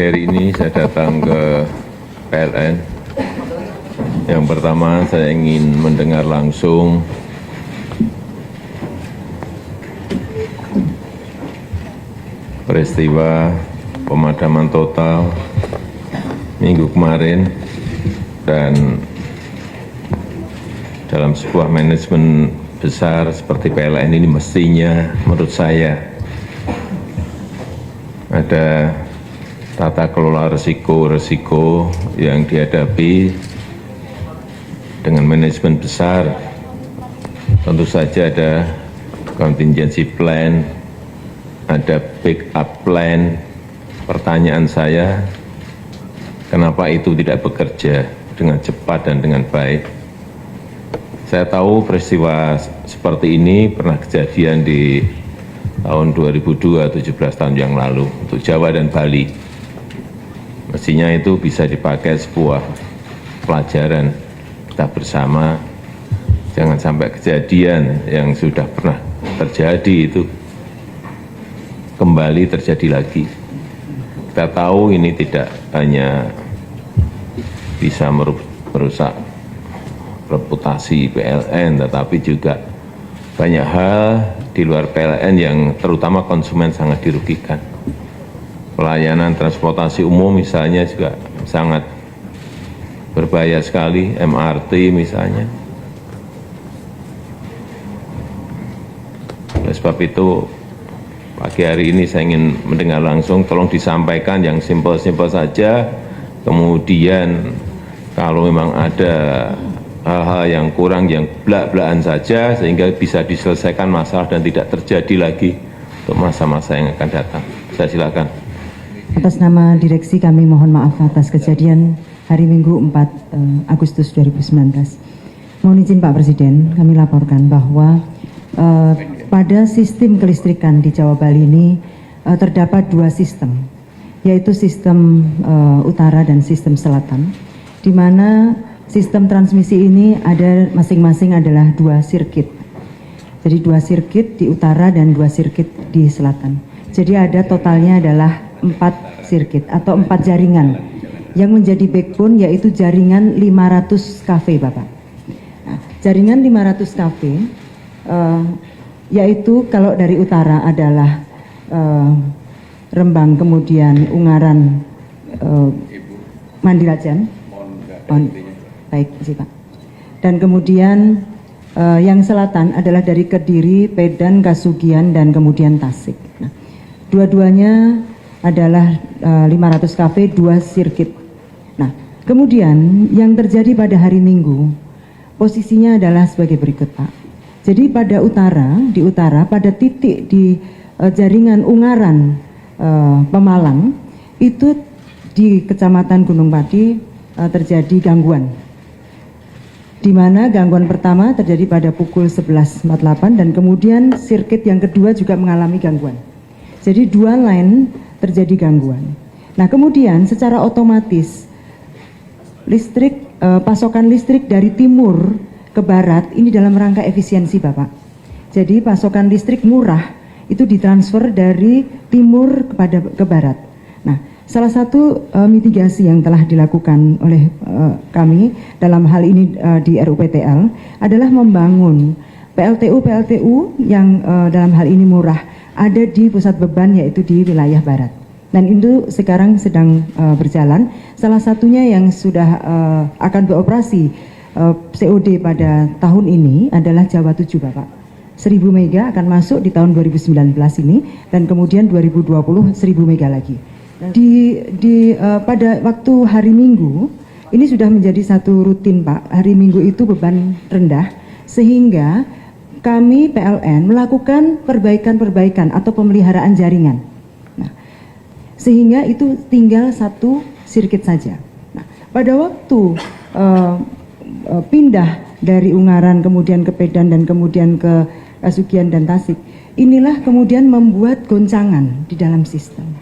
Pagi hari ini saya datang ke PLN. Yang pertama saya ingin mendengar langsung peristiwa pemadaman total minggu kemarin, dan dalam sebuah manajemen besar seperti PLN ini mestinya menurut saya ada tata kelola risiko-risiko yang dihadapi dengan manajemen besar. Tentu saja ada contingency plan, ada backup plan. Pertanyaan saya, kenapa itu tidak bekerja dengan cepat dan dengan baik? Saya tahu peristiwa seperti ini pernah kejadian di tahun 2002, 17 tahun yang lalu untuk Jawa dan Bali. Mestinya itu bisa dipakai sebuah pelajaran kita bersama. Jangan sampai kejadian yang sudah pernah terjadi itu kembali terjadi lagi. Kita tahu ini tidak hanya bisa merusak reputasi PLN, tetapi juga banyak hal di luar PLN yang terutama konsumen sangat dirugikan. Pelayanan transportasi umum misalnya juga sangat berbahaya sekali, MRT misalnya. Oleh sebab itu, pagi hari ini saya ingin mendengar langsung, tolong disampaikan yang simpel-simpel saja. Kemudian kalau memang ada hal-hal yang kurang, yang belak-belakan saja, sehingga bisa diselesaikan masalah dan tidak terjadi lagi untuk masa-masa yang akan datang. Saya silakan. Atas nama direksi kami mohon maaf atas kejadian hari Minggu 4 Agustus 2019. Mohon izin Pak Presiden, kami laporkan bahwa pada sistem kelistrikan di Jawa Bali ini terdapat dua sistem, yaitu sistem utara dan sistem selatan, di mana sistem transmisi ini ada masing-masing adalah dua sirkuit. Jadi dua sirkuit di utara dan dua sirkuit di selatan. Jadi ada totalnya adalah 4 sirkuit atau 4 jaringan yang menjadi backbone, yaitu jaringan 500 kV, Bapak. Nah, jaringan 500 kV yaitu kalau dari utara adalah Rembang, kemudian Ungaran, Mandirajan. Baik, Pak. Dan kemudian yang selatan adalah dari Kediri, Pedan, Kasugian, dan kemudian Tasik. Nah, dua-duanya adalah 500 kV, 2 sirkuit. Nah, kemudian yang terjadi pada hari Minggu, posisinya adalah sebagai berikut, Pak. Jadi pada di utara, pada titik di jaringan Ungaran, Pemalang, itu di Kecamatan Gunung Pati terjadi gangguan. Di mana gangguan pertama terjadi pada pukul 11.48 dan kemudian sirkuit yang kedua juga mengalami gangguan. Jadi dua line terjadi gangguan. Nah, kemudian secara otomatis pasokan listrik dari timur ke barat ini dalam rangka efisiensi, Bapak. Jadi pasokan listrik murah itu ditransfer dari timur ke barat. Nah, salah satu mitigasi yang telah dilakukan oleh kami dalam hal ini di RUPTL adalah membangun PLTU yang dalam hal ini murah ada di pusat beban, yaitu di wilayah barat. Dan itu sekarang sedang berjalan. Salah satunya yang sudah akan beroperasi COD pada tahun ini adalah Jawa 7, Bapak. 1000 mega akan masuk di tahun 2019 ini, dan kemudian 2020 1000 mega lagi. Pada waktu hari Minggu ini sudah menjadi satu rutin, Pak. Hari Minggu itu beban rendah, sehingga kami PLN melakukan perbaikan atau pemeliharaan jaringan. Nah, sehingga itu tinggal satu sirkuit saja. Nah, pada waktu pindah dari Ungaran kemudian ke Pedan dan kemudian ke Kasugian dan Tasik, inilah kemudian membuat goncangan di dalam sistem.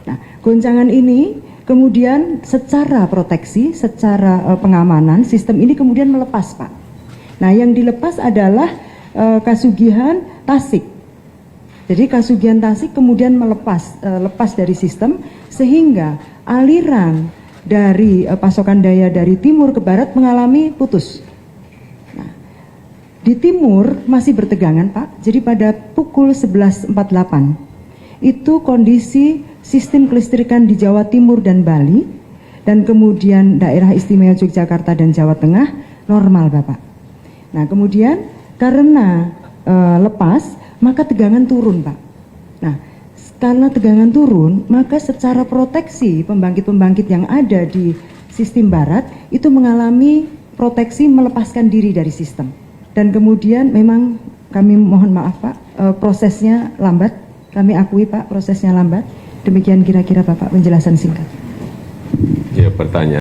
Nah, goncangan ini kemudian secara proteksi, secara pengamanan, sistem ini kemudian melepas, Pak. Nah, yang dilepas adalah Kasugian Tasik. Jadi Kasugian Tasik kemudian lepas dari sistem, sehingga aliran dari pasokan daya dari timur ke barat mengalami putus. Nah, di timur masih bertegangan Pak, jadi pada pukul 11.48 itu kondisi sistem kelistrikan di Jawa Timur dan Bali dan kemudian daerah istimewa Yogyakarta dan Jawa Tengah normal Bapak. Nah kemudian karena lepas maka tegangan turun Pak. Nah karena tegangan turun maka secara proteksi pembangkit-pembangkit yang ada di sistem barat itu mengalami proteksi melepaskan diri dari sistem. Dan kemudian memang kami mohon maaf Pak, prosesnya lambat, kami akui Pak prosesnya lambat. Demikian kira-kira Bapak penjelasan singkat. Ya, pertanyaan.